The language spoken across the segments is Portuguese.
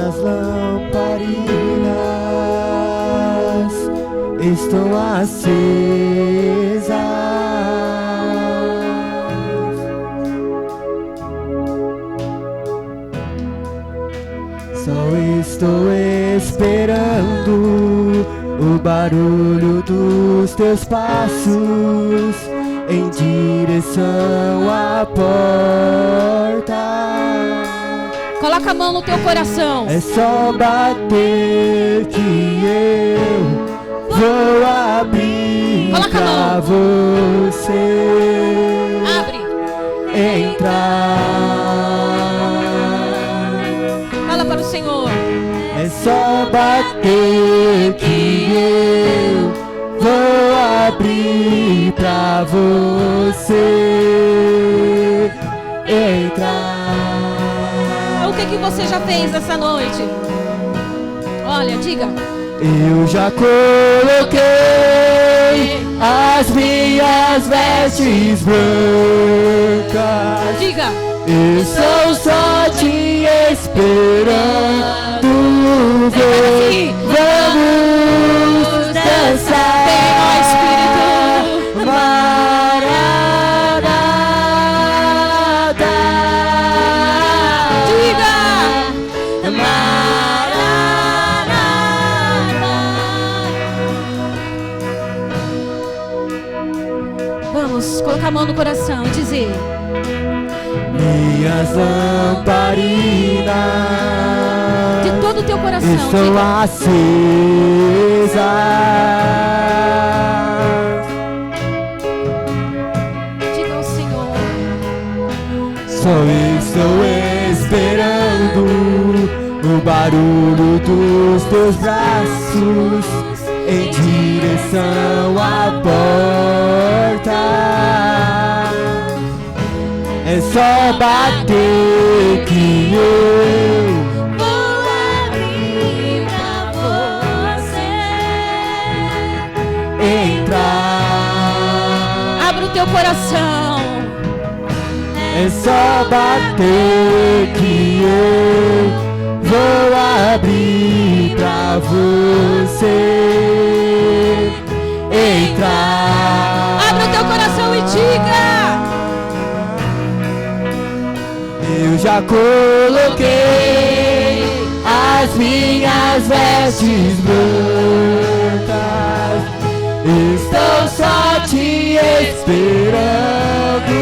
minhas lamparinas estão acesas. Só estou esperando o barulho dos teus passos em direção à porta. Coloca a mão no teu coração. É só bater que eu vou abrir pra você. Abre. Entrar. Fala para o Senhor. É só bater que eu vou abrir pra você entrar. O que você já fez essa noite? Olha, diga. Eu já coloquei as minhas vestes brancas. Diga. Estou só te esperando. Vamos dançar. Vem, ó Espírito. Maranata. Diga. Maranata. Vamos colocar a mão no coração e dizer: minhas lamparinas de todo o teu coração, estão diga. acesas. Diga ao Senhor. Só estou esperando o barulho dos teus braços em direção à porta. É só bater que eu vou abrir pra você entrar. Abra o teu coração. É só bater que eu vou abrir pra você entrar. Abra o teu coração e diga: eu já coloquei as minhas vestes brancas. Estou só te esperando.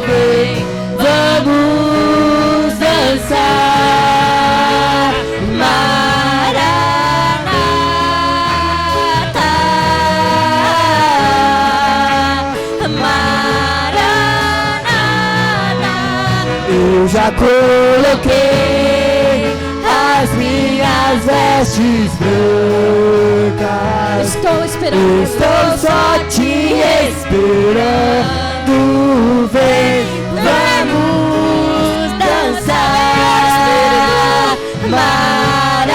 Vem, vamos dançar. Maranata. Maranata. Eu já coloquei as minhas vestes brancas. estou esperando. Estou só te esperando. Vem, vamos dançar. Maranata.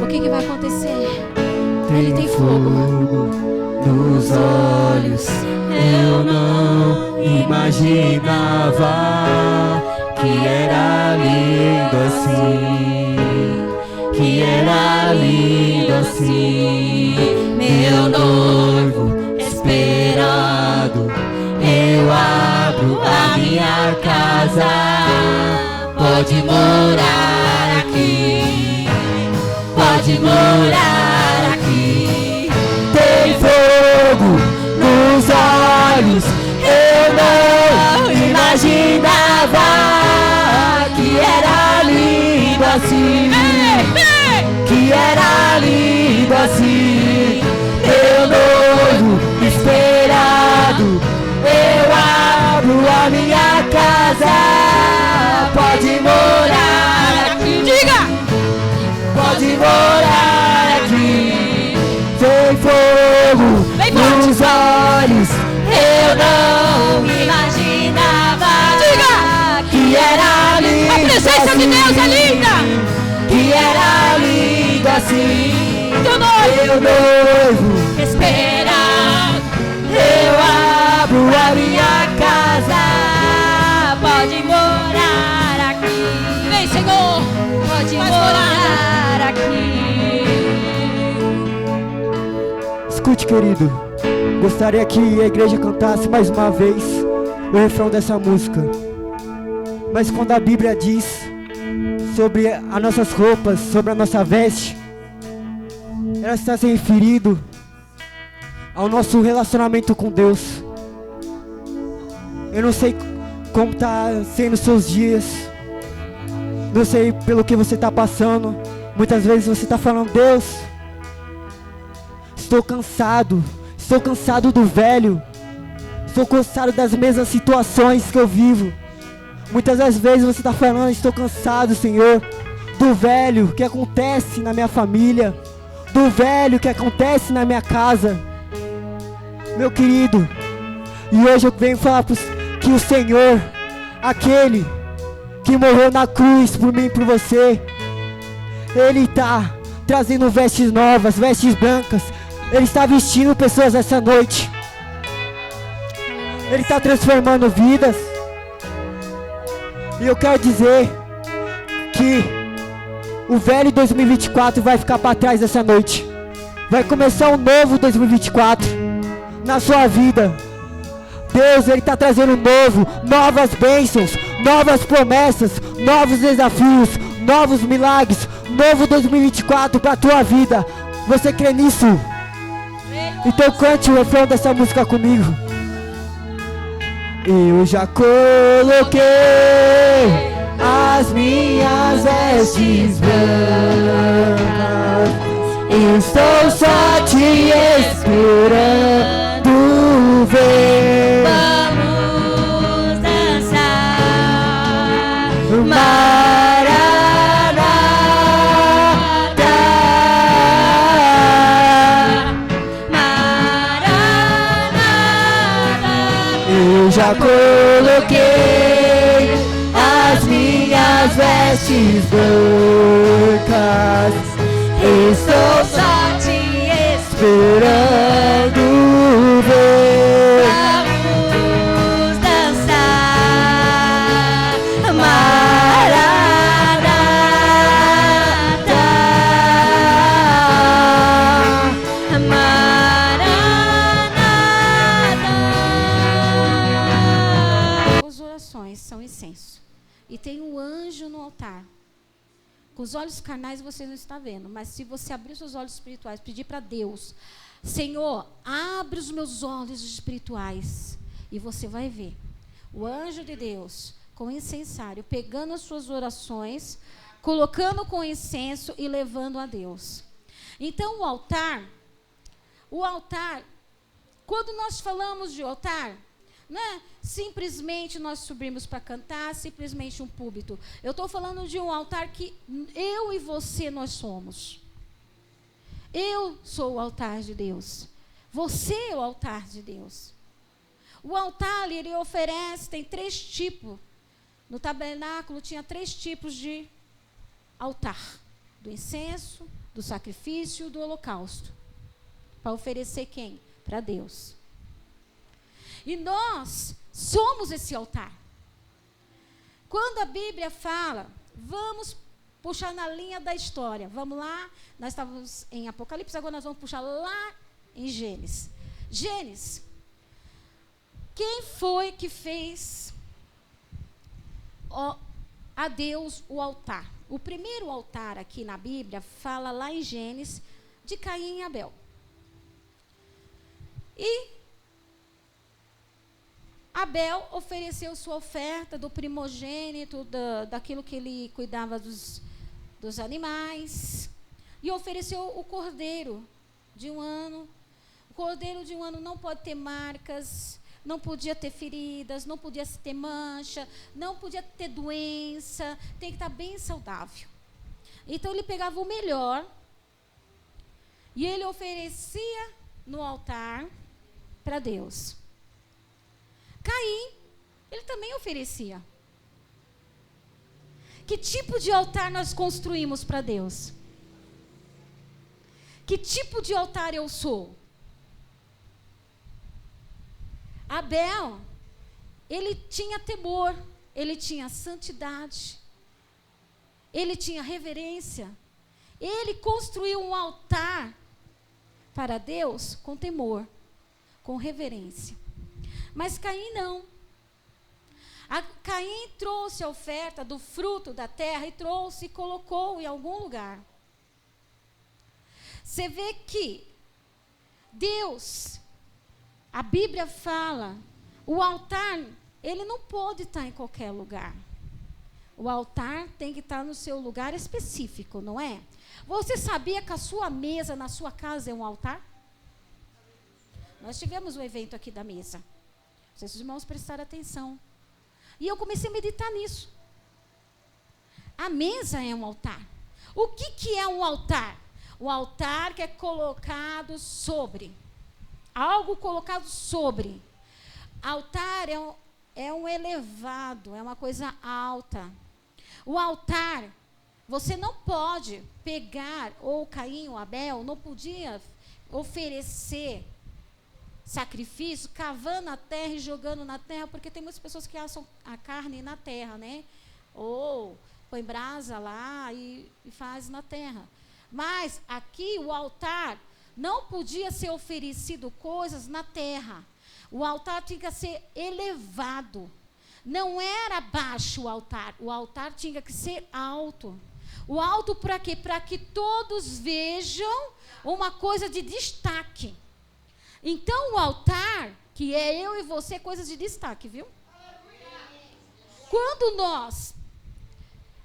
O que vai acontecer? Ele tem fogo nos olhos. Eu não imaginava que era lindo assim, que era lindo assim. Meu noivo esperado, eu abro a minha casa. Pode morar aqui, pode morar aqui. Tem fogo nos olhos. Eu não imaginava que era lindo assim, que era lindo assim. Meu noivo esperado, eu abro a minha casa. Pode morar aqui, Diga! pode morar aqui. Tem fogo nos olhos. Eu não imaginava que era lindo A presença assim, de Deus é linda! que era lindo assim, teu noivo espera. Eu abro a minha casa, pode morar aqui. Vem, Senhor, Pode faz morar aqui. Escute, querido, gostaria que a igreja cantasse mais uma vez o refrão dessa música. Mas quando a Bíblia diz sobre as nossas roupas, sobre a nossa veste, ela está se referindo ao nosso relacionamento com Deus. Eu não sei como está sendo os seus dias, não sei pelo que você está passando. Muitas vezes você está falando: Deus, estou cansado do velho, estou cansado das mesmas situações que eu vivo. Muitas das vezes você está falando: estou cansado, Senhor, do velho que acontece na minha família, do velho que acontece na minha casa. Meu querido, e hoje eu venho falar que o Senhor, aquele que morreu na cruz por mim e por você, Ele está trazendo vestes novas, vestes brancas. Ele está vestindo pessoas essa noite. Ele está transformando vidas. E eu quero dizer que o velho 2024 vai ficar para trás essa noite. Vai começar um novo 2024 na sua vida. Deus, Ele está trazendo novo, novas bênçãos, novas promessas, novos desafios, novos milagres. Novo 2024 para a tua vida. Você crê nisso? Então cante o refrão dessa música comigo. Eu já coloquei as minhas vestes brancas, estou só te esperando ver. Vamos dançar. Eu já coloquei as minhas vestes brancas, estou só te esperando ver. Vamos dançar. As orações são incenso. E tem um anjo no altar. Com os olhos carnais você não está vendo, mas se você abrir os seus olhos espirituais, pedir para Deus: Senhor, abre os meus olhos espirituais, e você vai ver o anjo de Deus com incensário, pegando as suas orações, colocando com incenso e levando a Deus. Então o altar, quando nós falamos de altar, não é simplesmente nós subirmos para cantar, simplesmente um púlpito. Eu estou falando de um altar que eu e você nós somos. Eu sou o altar de Deus. Você é o altar de Deus. O altar, ele oferece, tem 3 tipos. No tabernáculo tinha 3 tipos de altar: do incenso, do sacrifício e do holocausto. Para oferecer quem? Para Deus. E nós somos esse altar. Quando a Bíblia fala, vamos puxar na linha da história. Vamos lá, nós estávamos em Apocalipse, agora nós vamos puxar lá em Gênesis. Gênesis, quem foi que fez a Deus o altar? O primeiro altar aqui na Bíblia fala lá em Gênesis de Caim e Abel. E Abel ofereceu sua oferta do primogênito, daquilo que ele cuidava dos animais. E ofereceu o cordeiro de 1 ano. O cordeiro de 1 ano não pode ter marcas, não podia ter feridas, não podia ter mancha, não podia ter doença, tem que estar bem saudável. Então ele pegava o melhor e ele oferecia no altar para Deus. Caim, ele também oferecia. Que tipo de altar nós construímos para Deus? Que tipo de altar eu sou? Abel, ele tinha temor, ele tinha santidade, ele tinha reverência. Ele construiu um altar para Deus com temor, com reverência. Mas Caim não. Caim trouxe a oferta do fruto da terra e trouxe e colocou em algum lugar. Você vê que Deus, a Bíblia fala, o altar, ele não pode estar em qualquer lugar. O altar tem que estar no seu lugar específico, não é? Você sabia que a sua mesa na sua casa é um altar? Nós tivemos um evento aqui da mesa. Não sei se os irmãos prestaram atenção. E eu comecei a meditar nisso. A mesa é um altar. O que é um altar? O altar que é colocado sobre. Algo colocado sobre. Altar é um elevado, é uma coisa alta. O altar, você não pode pegar, ou Caim ou Abel, não podia oferecer sacrifício cavando a terra e jogando na terra, porque tem muitas pessoas que assam a carne na terra, né? Ou põe brasa lá e faz na terra. Mas aqui o altar não podia ser oferecido coisas na terra. O altar tinha que ser elevado. Não era baixo o altar tinha que ser alto. O alto para quê? Para que todos vejam uma coisa de destaque. Então o altar, que é eu e você, coisas de destaque, viu? Quando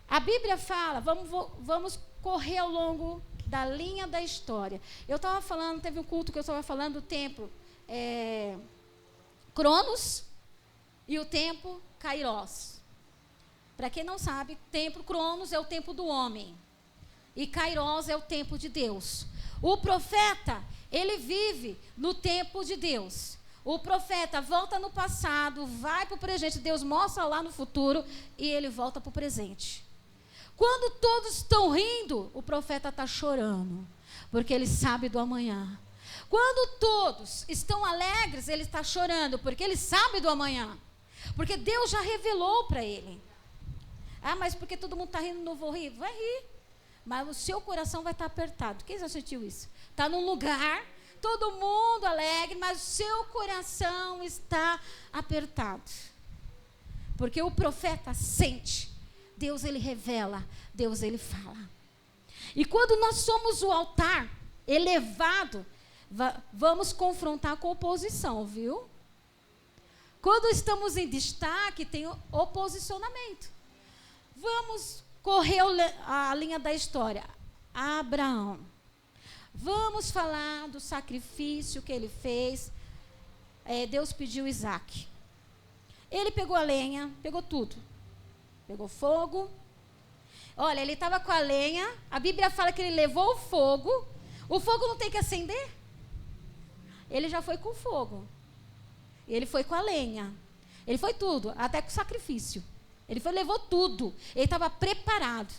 a Bíblia fala, vamos correr ao longo da linha da história. Eu estava falando, teve um culto que eu estava falando do tempo Cronos e o tempo Kairos. Para quem não sabe, tempo Cronos é o tempo do homem e Kairos é o tempo de Deus. O profeta, ele vive no tempo de Deus. O profeta volta no passado, vai para o presente, Deus mostra lá no futuro e ele volta para o presente. Quando todos estão rindo, o profeta está chorando, porque ele sabe do amanhã. Quando todos estão alegres, ele está chorando, porque ele sabe do amanhã. Porque Deus já revelou para ele. Ah, mas porque todo mundo está rindo, não vou rir? Vai rir. Mas o seu coração vai estar apertado. Quem já sentiu isso? Está num lugar, todo mundo alegre, mas o seu coração está apertado. Porque o profeta sente. Deus, ele revela. Deus, ele fala. E quando nós somos o altar elevado, vamos confrontar com oposição, viu? Quando estamos em destaque, tem oposicionamento. Vamos correr a linha da história. Abraão. Vamos falar do sacrifício que ele fez. Deus pediu Isaac. Ele pegou a lenha, pegou tudo. Pegou fogo. Olha, ele estava com a lenha. A Bíblia fala que ele levou o fogo. O fogo não tem que acender? Ele já foi com o fogo. Ele foi com a lenha. Ele foi tudo, até com o sacrifício. Ele levou tudo. Ele estava preparado.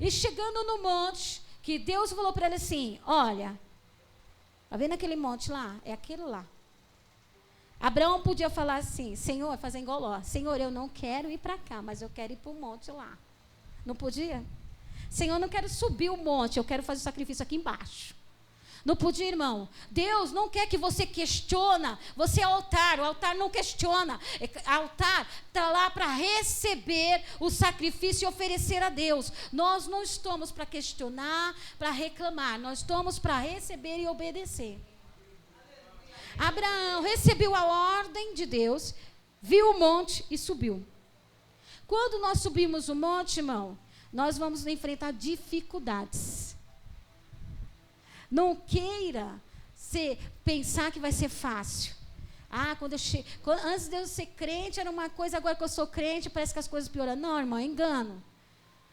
E chegando no monte, que Deus falou para ele assim, olha, está vendo aquele monte lá? É aquilo lá. Abraão podia falar assim, Senhor, fazer engoló. Senhor, eu não quero ir para cá, mas eu quero ir para o monte lá. Não podia? Senhor, eu não quero subir o monte, eu quero fazer o sacrifício aqui embaixo. Não podia, irmão. Deus não quer que você questiona. Você é o altar não questiona. O altar está lá para receber o sacrifício e oferecer a Deus. Nós não estamos para questionar, para reclamar. Nós estamos para receber e obedecer. Abraão recebeu a ordem de Deus, viu o monte e subiu. Quando nós subimos o monte, irmão, nós vamos enfrentar dificuldades. Não queira pensar que vai ser fácil. Antes de eu ser crente era uma coisa, agora que eu sou crente parece que as coisas pioram. Não, irmão, engano.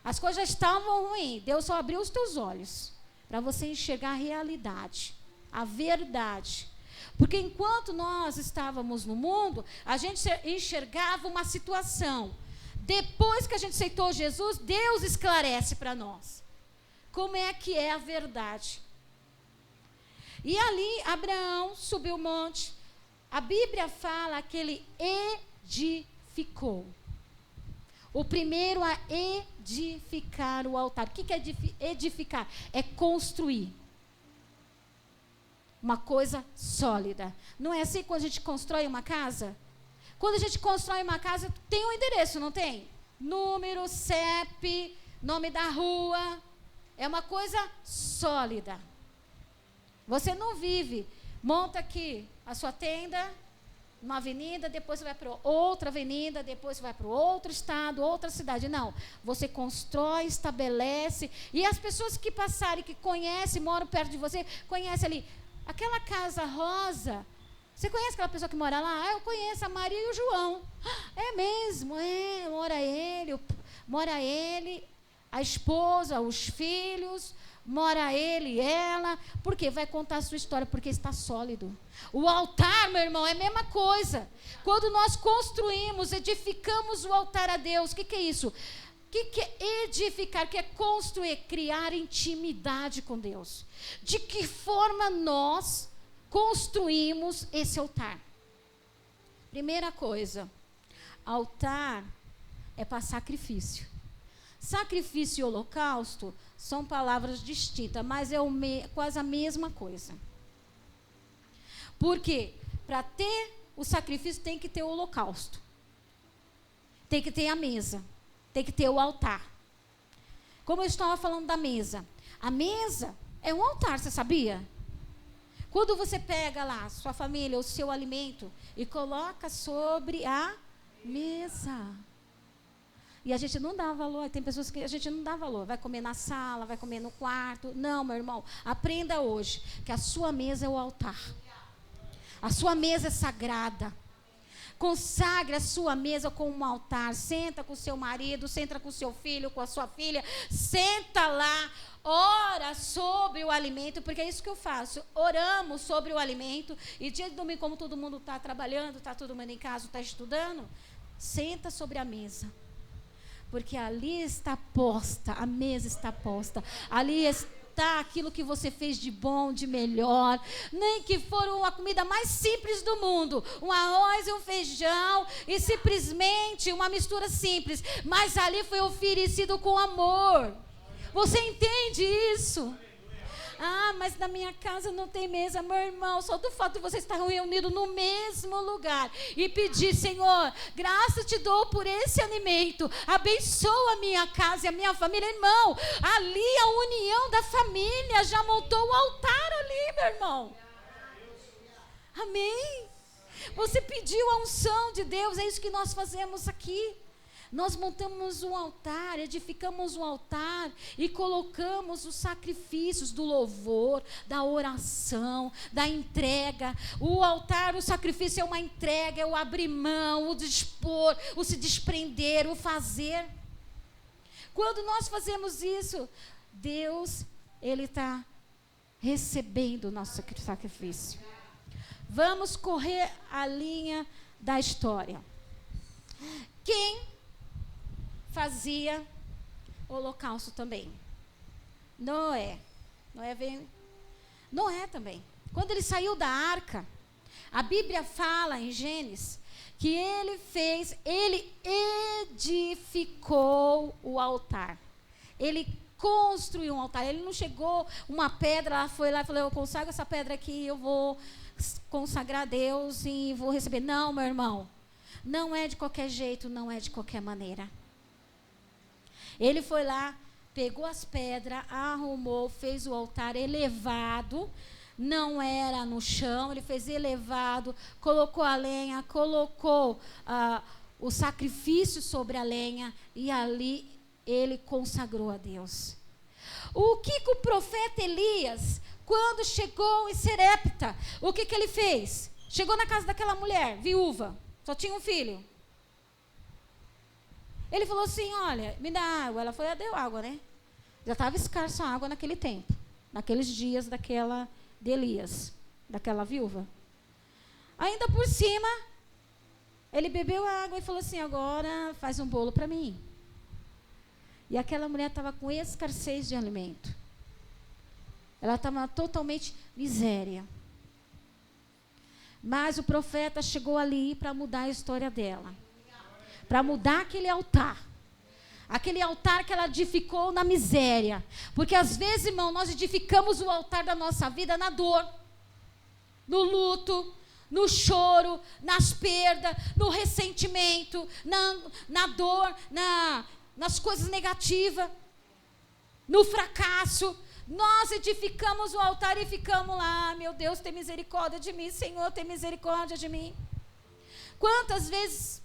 As coisas já estavam ruins. Deus só abriu os teus olhos para você enxergar a realidade, a verdade. Porque enquanto nós estávamos no mundo, a gente enxergava uma situação. Depois que a gente aceitou Jesus, Deus esclarece para nós como é que é a verdade. E ali Abraão subiu o monte. A Bíblia fala que ele edificou. O primeiro a edificar o altar. O que é edificar? É construir. Uma coisa sólida. Não é assim quando a gente constrói uma casa? Quando a gente constrói uma casa, tem um endereço, não tem? Número, CEP, nome da rua. É uma coisa sólida. Você não vive, monta aqui a sua tenda, uma avenida, depois você vai para outra avenida, depois você vai para outro estado, outra cidade. Não, você constrói, estabelece, e as pessoas que passarem, que conhecem, moram perto de você, conhecem ali, aquela casa rosa, você conhece aquela pessoa que mora lá? Eu conheço a Maria e o João. É mesmo, mora ele, a esposa, os filhos, mora ele e ela. Por quê? Vai contar a sua história, porque está sólido. O altar, meu irmão, é a mesma coisa. Quando nós construímos, edificamos o altar a Deus, o que é isso? O que é edificar? O que é construir? Criar intimidade com Deus. De que forma nós construímos esse altar? Primeira coisa, altar é para sacrifício. Sacrifício e holocausto são palavras distintas, mas é quase a mesma coisa. Por quê? Para ter o sacrifício tem que ter o holocausto. Tem que ter a mesa. Tem que ter o altar. Como eu estava falando da mesa. A mesa é um altar, você sabia? Quando você pega lá sua família, o seu alimento e coloca sobre a mesa. E a gente não dá valor, tem pessoas que a gente não dá valor. Vai comer na sala, vai comer no quarto. Não, meu irmão, aprenda hoje que a sua mesa é o altar. A sua mesa é sagrada. Consagre a sua mesa com um altar. Senta com o seu marido, senta com o seu filho, com a sua filha. Senta lá, ora sobre o alimento, porque é isso que eu faço. Oramos sobre o alimento. E dia de domingo, como todo mundo está trabalhando, está todo mundo em casa, está estudando, senta sobre a mesa. Porque ali está posta, a mesa está posta. Ali está aquilo que você fez de bom, de melhor. Nem que for a comida mais simples do mundo. Um arroz e um feijão. E simplesmente uma mistura simples. Mas ali foi oferecido com amor. Você entende isso? Ah, mas na minha casa não tem mesa, meu irmão. Só do fato de vocês estarem reunidos no mesmo lugar e pedir, Senhor, graça te dou por esse alimento. Abençoa a minha casa e a minha família. Irmão, ali a união da família já montou o altar ali, meu irmão. Amém? Você pediu a unção de Deus, é isso que nós fazemos aqui. Nós montamos um altar, edificamos um altar e colocamos os sacrifícios do louvor, da oração, da entrega. O altar, o sacrifício é uma entrega, é o abrir mão, o dispor, o se desprender, o fazer. Quando nós fazemos isso, Deus, Ele está recebendo o nosso sacrifício. Vamos correr a linha da história. Quem fazia holocausto também? Noé. Noé também. Quando ele saiu da arca, a Bíblia fala em Gênesis que ele edificou o altar. Ele construiu um altar. Ele não chegou uma pedra, ela foi lá e falou, eu consagro essa pedra aqui, eu vou consagrar a Deus e vou receber. Não, meu irmão. Não é de qualquer jeito, não é de qualquer maneira. Ele foi lá, pegou as pedras, arrumou, fez o altar elevado, não era no chão, ele fez elevado, colocou a lenha, colocou o sacrifício sobre a lenha e ali ele consagrou a Deus. O que o profeta Elias, quando chegou em Serepta, o que ele fez? Chegou na casa daquela mulher, viúva, só tinha um filho. Ele falou assim, olha, me dá água. Ela falou, deu água, né? Já estava escassa a água naquele tempo. Naqueles dias de Elias, daquela viúva. Ainda por cima, ele bebeu a água e falou assim, agora faz um bolo para mim. E aquela mulher estava com escassez de alimento. Ela estava totalmente miséria. Mas o profeta chegou ali para mudar a história dela. Para mudar aquele altar. Aquele altar que ela edificou na miséria. Porque às vezes, irmão, nós edificamos o altar da nossa vida na dor, no luto, no choro, nas perdas, no ressentimento, na dor, nas coisas negativas, no fracasso. Nós edificamos o altar e ficamos lá. Meu Deus, tem misericórdia de mim. Senhor, tem misericórdia de mim. Quantas vezes,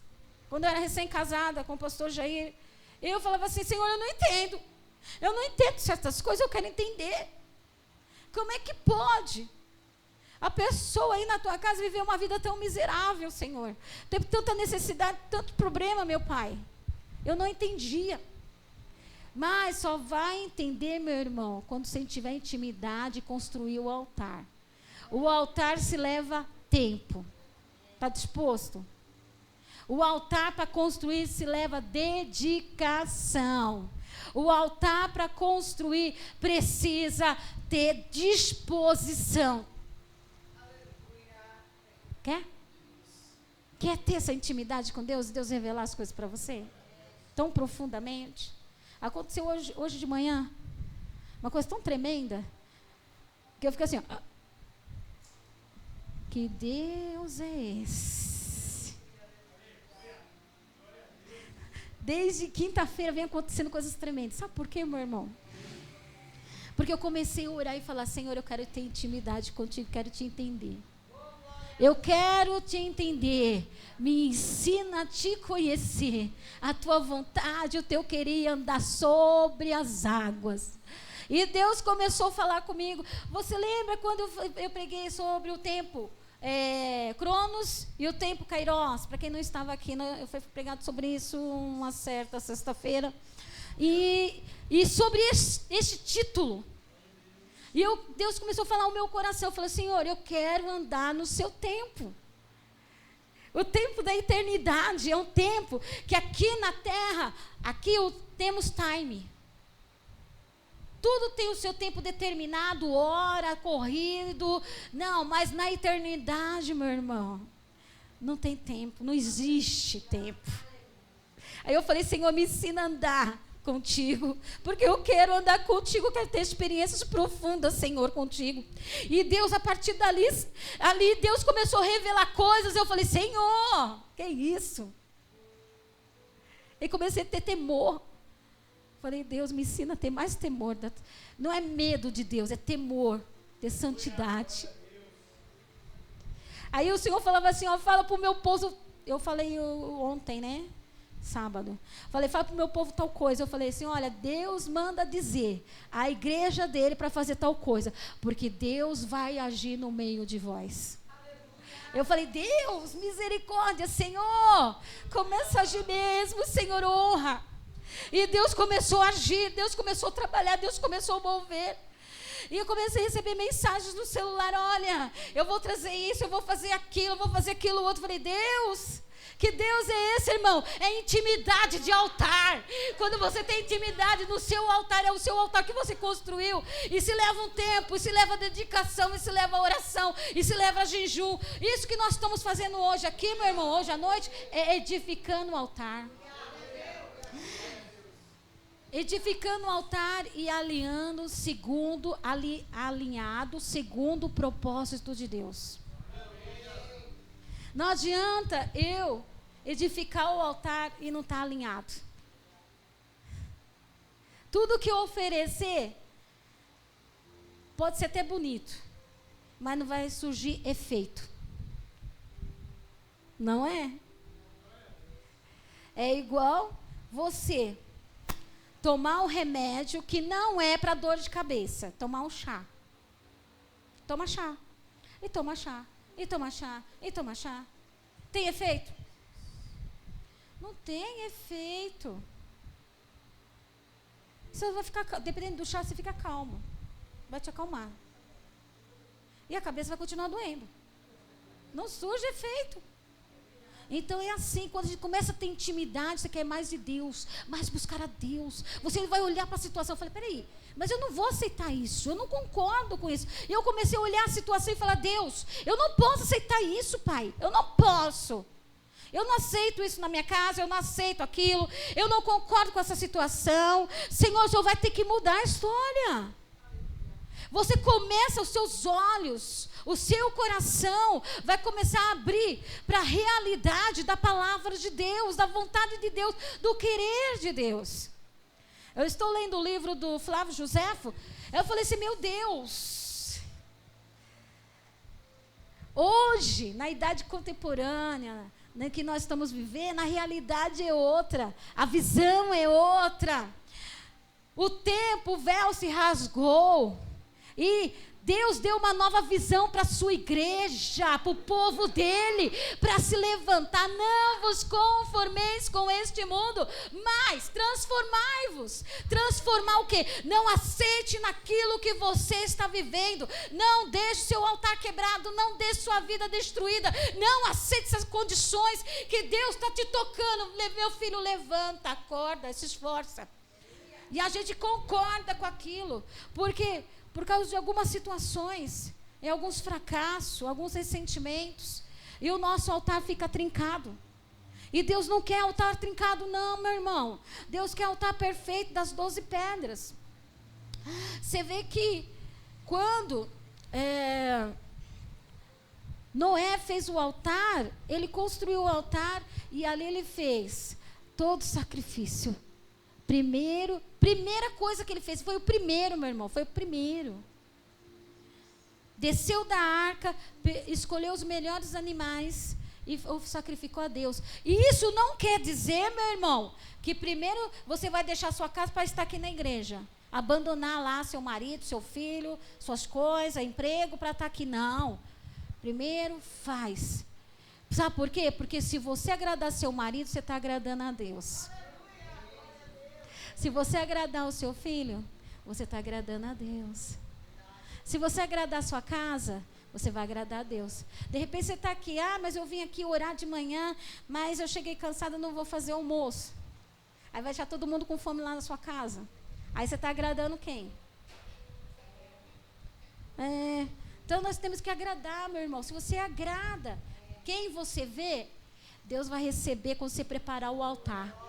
quando eu era recém-casada com o pastor Jair, eu falava assim: Senhor, eu não entendo. Eu não entendo certas coisas, eu quero entender. Como é que pode a pessoa aí na tua casa viver uma vida tão miserável, Senhor? Tem tanta necessidade, tanto problema, meu Pai. Eu não entendia. Mas só vai entender, meu irmão, quando você tiver intimidade e construir o altar. O altar se leva tempo. Está disposto? O altar para construir se leva dedicação. O altar para construir precisa ter disposição. Quer? Quer ter essa intimidade com Deus? Deus revelar as coisas para você? Tão profundamente? Aconteceu hoje de manhã uma coisa tão tremenda que eu fiquei assim, ó, que Deus é esse? Desde quinta-feira vem acontecendo coisas tremendas. Sabe por quê, meu irmão? Porque eu comecei a orar e falar: Senhor, eu quero ter intimidade contigo, quero te entender. Eu quero te entender. Me ensina a te conhecer. A tua vontade, o teu querer andar sobre as águas. E Deus começou a falar comigo. Você lembra quando eu preguei sobre o tempo Cronos e o tempo Kairos? Para quem não estava aqui, eu fui pregado sobre isso uma certa sexta-feira. E sobre este título. E Deus começou a falar ao meu coração. Eu falei: Senhor, eu quero andar no seu tempo. O tempo da eternidade é um tempo que aqui na terra, temos time. Tudo tem o seu tempo determinado, hora, corrido. Não, mas na eternidade, meu irmão, não tem tempo, não existe tempo. Aí eu falei: Senhor, me ensina a andar contigo, porque eu quero andar contigo, quero ter experiências profundas, Senhor, contigo. E Deus, a partir ali Deus começou a revelar coisas. Eu falei: Senhor, que isso? E comecei a ter temor. Falei: Deus, me ensina a ter mais temor. Não é medo de Deus, é temor, ter santidade. Aí o Senhor falava assim: ó, fala para o meu povo. Eu falei ontem, né? Sábado. Falei: fala para o meu povo tal coisa. Eu falei assim: olha, Deus manda dizer a igreja dele para fazer tal coisa, porque Deus vai agir no meio de vós. Eu falei: Deus, misericórdia, Senhor, começa a agir mesmo, Senhor, honra. E Deus começou a agir, Deus começou a trabalhar, Deus começou a mover. E eu comecei a receber mensagens no celular: olha, eu vou trazer isso, eu vou fazer aquilo, eu vou fazer aquilo outro. Eu falei: Deus, que Deus é esse, irmão? É intimidade de altar. Quando você tem intimidade no seu altar, é o seu altar que você construiu. E se leva um tempo, e se leva dedicação, e se leva oração, e se leva jejum. Isso que nós estamos fazendo hoje aqui, meu irmão, hoje à noite, é edificando o altar. Edificando o altar e alinhado segundo o propósito de Deus. Não adianta eu edificar o altar e não estar alinhado. Tudo que eu oferecer pode ser até bonito, mas não vai surgir efeito. Não é? É igual você tomar um remédio que não é para dor de cabeça. Tomar um chá. Toma chá. E toma chá. E toma chá. E toma chá. Tem efeito? Não tem efeito. Você vai ficar, dependendo do chá, você fica calmo. Vai te acalmar. E a cabeça vai continuar doendo. Não surge efeito. Então é assim, quando a gente começa a ter intimidade, você quer mais de Deus, mais buscar a Deus. Você vai olhar para a situação e falar, peraí, mas eu não vou aceitar isso, eu não concordo com isso. E eu comecei a olhar a situação e falar, Deus, eu não posso aceitar isso, Pai, eu não posso. Eu não aceito isso na minha casa, eu não aceito aquilo, eu não concordo com essa situação. Senhor, o Senhor vai ter que mudar a história. Você começa, os seus olhos, o seu coração vai começar a abrir para a realidade da palavra de Deus, da vontade de Deus, do querer de Deus. Eu estou lendo o livro do Flávio Josefo, eu falei assim, meu Deus, hoje, na idade contemporânea, né, que nós estamos vivendo, a realidade é outra, a visão é outra. O tempo, o véu se rasgou. E Deus deu uma nova visão para a sua igreja, para o povo dele, para se levantar. Não vos conformeis com este mundo, mas transformai-vos. Transformar o quê? Não aceite naquilo que você está vivendo. Não deixe seu altar quebrado, não deixe sua vida destruída. Não aceite essas condições que Deus está te tocando. Meu filho, levanta, acorda, se esforça. E a gente concorda com aquilo, porque por causa de algumas situações, em alguns fracassos, alguns ressentimentos, e o nosso altar fica trincado. E Deus não quer altar trincado não, meu irmão. Deus quer altar perfeito das 12 pedras. Você vê que quando Noé fez o altar, ele construiu o altar e ali ele fez todo sacrifício. Primeira coisa que ele fez, foi o primeiro, meu irmão, foi o primeiro. Desceu da arca, escolheu os melhores animais e o sacrificou a Deus. E isso não quer dizer, meu irmão, que primeiro você vai deixar sua casa para estar aqui na igreja. Abandonar lá seu marido, seu filho, suas coisas, emprego para estar aqui. Não. Primeiro faz. Sabe por quê? Porque se você agradar seu marido, você está agradando a Deus. Se você agradar o seu filho, você está agradando a Deus. Se você agradar a sua casa, você vai agradar a Deus. De repente você está aqui, mas eu vim aqui orar de manhã, mas eu cheguei cansada, não vou fazer almoço. Aí vai deixar todo mundo com fome lá na sua casa. Aí você está agradando quem? Então nós temos que agradar, meu irmão. Se você agrada quem você vê, Deus vai receber quando você preparar o altar.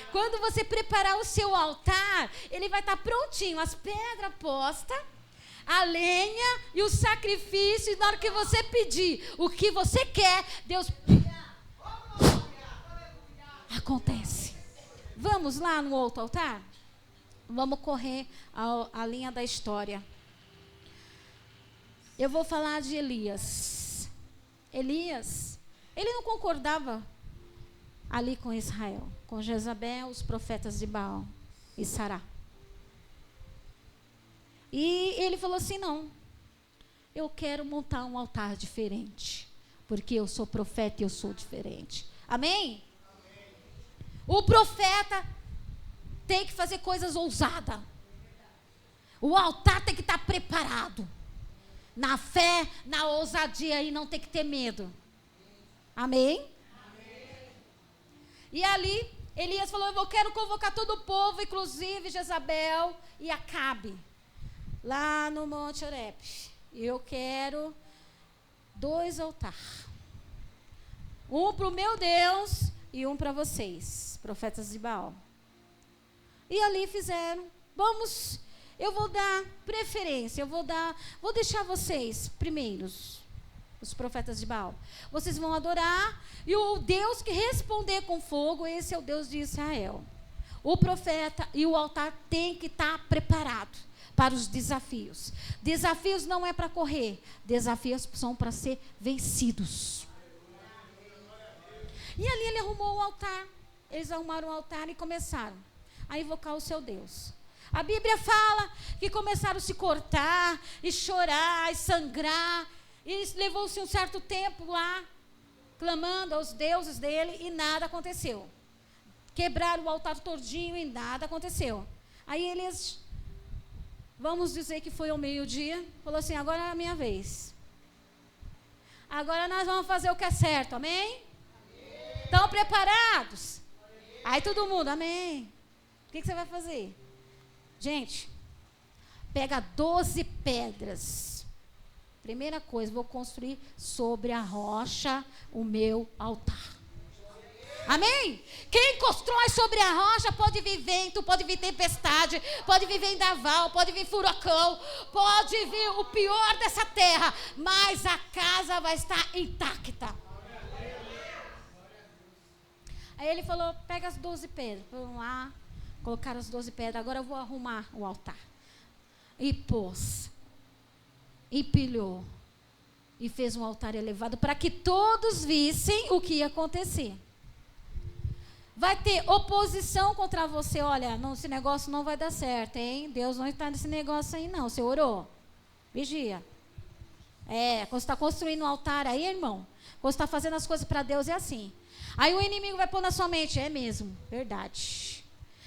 Quando você preparar o seu altar, ele vai estar prontinho, as pedras postas, a lenha e o sacrifício. E na hora que você pedir o que você quer, Deus acontece. Vamos lá no outro altar? Vamos correr a linha da história. Eu vou falar de Elias. Elias, ele não concordava ali com Israel, com Jezabel, os profetas de Baal e Sará. E ele falou assim, não, eu quero montar um altar diferente, porque eu sou profeta e eu sou diferente. Amém? Amém. O profeta tem que fazer coisas ousadas. O altar tem que estar preparado. Na fé, na ousadia, e não tem que ter medo. Amém? E ali, Elias falou, eu quero convocar todo o povo, inclusive Jezabel e Acabe, lá no Monte Horebe. E eu quero 2 altares. Um para o meu Deus e um para vocês, profetas de Baal. E ali fizeram, eu vou dar preferência, vou deixar vocês primeiros, os profetas de Baal. Vocês vão adorar, e o Deus que responder com fogo, esse é o Deus de Israel. O profeta e o altar tem que estar preparado para os desafios. Desafios não é para correr, desafios são para ser vencidos. E ali ele arrumou o altar, eles arrumaram o altar e começaram a invocar o seu Deus. A Bíblia fala que começaram a se cortar, e chorar, e sangrar, e levou-se um certo tempo lá, clamando aos deuses dele, e nada aconteceu. Quebraram o altar todinho e nada aconteceu. Aí eles, vamos dizer que foi ao meio-dia, falou assim, agora é a minha vez. Agora nós vamos fazer o que é certo, amém? Estão preparados? Aí todo mundo, amém. O que você vai fazer? Gente, pega 12 pedras. Primeira coisa, vou construir sobre a rocha o meu altar. Amém? Quem constrói sobre a rocha pode vir vento, pode vir tempestade, pode vir vendaval, pode vir furacão, pode vir o pior dessa terra, mas a casa vai estar intacta. Aí ele falou, pega as 12 pedras. Vamos lá, colocaram as 12 pedras, agora eu vou arrumar o altar. E pôs, empilhou, e fez um altar elevado para que todos vissem o que ia acontecer. Vai ter oposição contra você. Olha, não, esse negócio não vai dar certo, hein? Deus não está nesse negócio aí, não. Você orou? Vigia. Quando você está construindo um altar aí, irmão, quando você está fazendo as coisas para Deus, é assim. Aí o inimigo vai pôr na sua mente, é mesmo, verdade.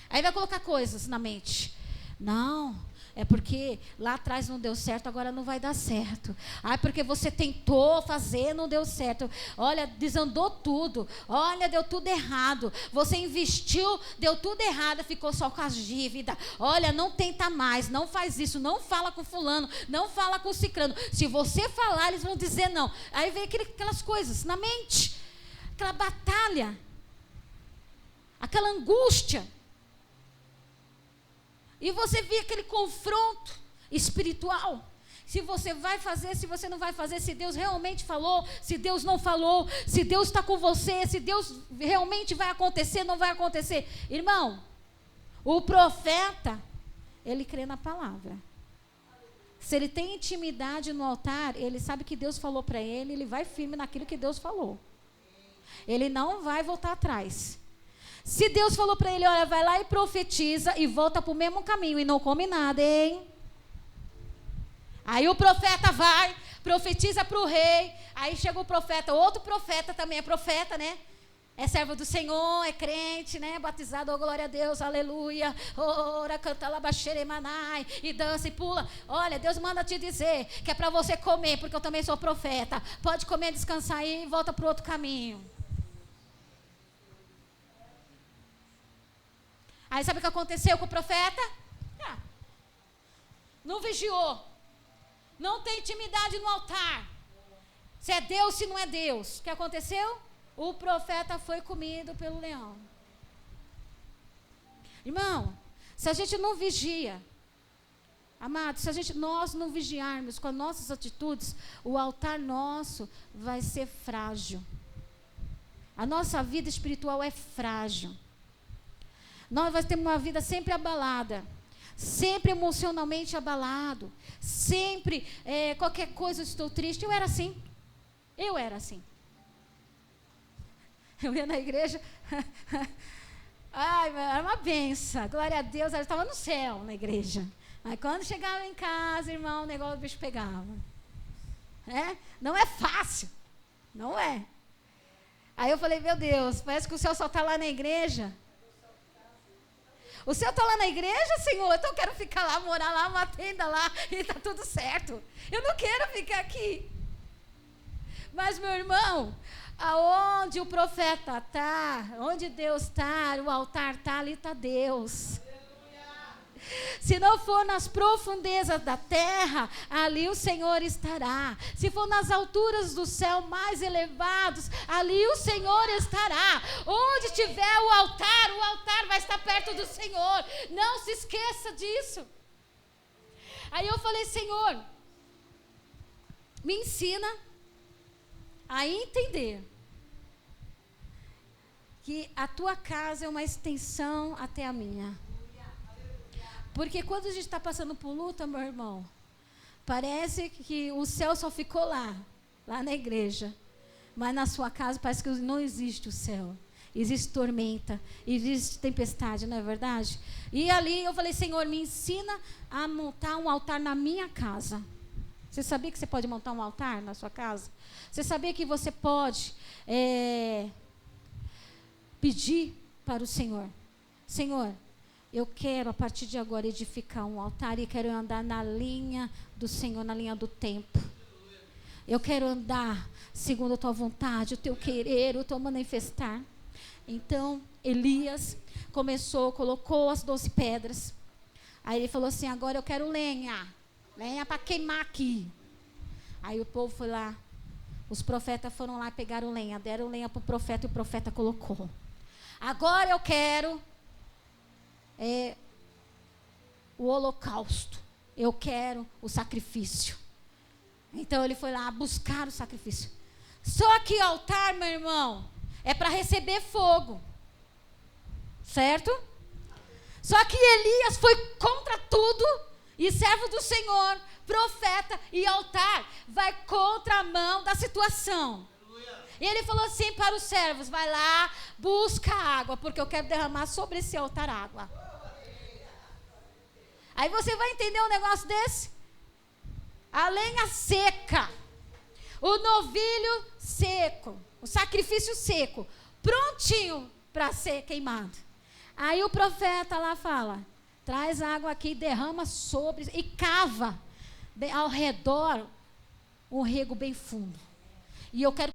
Aí vai colocar coisas na mente. Não, é porque lá atrás não deu certo, agora não vai dar certo. Ah, porque você tentou fazer, não deu certo. Olha, desandou tudo. Olha, deu tudo errado. Você investiu, deu tudo errado, ficou só com as dívidas. Olha, não tenta mais, não faz isso, não fala com fulano, não fala com ciclano. Se você falar, eles vão dizer não. Aí vem aquelas coisas na mente, aquela batalha, aquela angústia. E você vê aquele confronto espiritual. Se você vai fazer, se você não vai fazer, se Deus realmente falou, se Deus não falou, se Deus está com você, se Deus realmente vai acontecer, não vai acontecer. Irmão, o profeta, ele crê na palavra. Se ele tem intimidade no altar, ele sabe que Deus falou para ele, ele vai firme naquilo que Deus falou. Ele não vai voltar atrás. Se Deus falou para ele, olha, vai lá e profetiza e volta para o mesmo caminho e não come nada, hein? Aí o profeta vai, profetiza para o rei, aí chega o profeta, outro profeta também é profeta, né? É servo do Senhor, é crente, né? Batizado, oh glória a Deus, aleluia. Ora, canta lá, manai, e dança e pula. Olha, Deus manda te dizer que é para você comer, porque eu também sou profeta. Pode comer, descansar aí e volta para o outro caminho. Aí sabe o que aconteceu com o profeta? Não vigiou. Não tem intimidade no altar. Se é Deus, se não é Deus. O que aconteceu? O profeta foi comido pelo leão. Irmão, se a gente não vigia, amado, se nós não vigiarmos com as nossas atitudes, o altar nosso vai ser frágil. A nossa vida espiritual é frágil. Nós vamos ter uma vida sempre abalada, sempre emocionalmente abalado, sempre qualquer coisa eu estou triste. Eu era assim. Eu ia na igreja, ai, era uma benção, glória a Deus, eu estava no céu na igreja. Mas quando chegava em casa, irmão, o negócio do bicho pegava. Não é fácil, não é. Aí eu falei, meu Deus, parece que o céu só está lá na igreja. O céu está lá na igreja, Senhor, então eu quero ficar lá, morar lá, uma tenda lá, e está tudo certo. Eu não quero ficar aqui. Mas, meu irmão, aonde o profeta está, onde Deus está, o altar está, ali está Deus. Se não for nas profundezas da terra, ali o Senhor estará. Se for nas alturas do céu mais elevados, ali o Senhor estará. Onde tiver o altar vai estar perto do Senhor. Não se esqueça disso. Aí eu falei, Senhor, me ensina a entender que a tua casa é uma extensão até a minha. Porque quando a gente está passando por luta, meu irmão, parece que o céu só ficou lá na igreja. Mas na sua casa parece que não existe o céu. Existe tormenta, existe tempestade, não é verdade? E ali eu falei, Senhor, me ensina a montar um altar na minha casa. Você sabia que você pode montar um altar na sua casa? Você sabia que você pode pedir para o Senhor, Senhor, eu quero a partir de agora edificar um altar e quero andar na linha do Senhor, na linha do tempo. Eu quero andar segundo a tua vontade, o teu querer, o teu manifestar. Então, Elias colocou as 12 pedras. Aí ele falou assim, agora eu quero lenha para queimar aqui. Aí o povo foi lá, os profetas foram lá e pegaram lenha, deram lenha para o profeta e o profeta colocou. Agora eu quero o holocausto, eu quero o sacrifício. Então ele foi lá buscar o sacrifício. Só que o altar, meu irmão, é para receber fogo, certo? Só que Elias foi contra tudo, e servo do Senhor, profeta e altar, vai contra a mão da situação. E ele falou assim para os servos, vai lá, busca água, porque eu quero derramar sobre esse altar água. Aí você vai entender um negócio desse? A lenha seca, o novilho seco, o sacrifício seco, prontinho para ser queimado. Aí o profeta lá fala, traz água aqui, derrama sobre e cava ao redor um rego bem fundo. E eu quero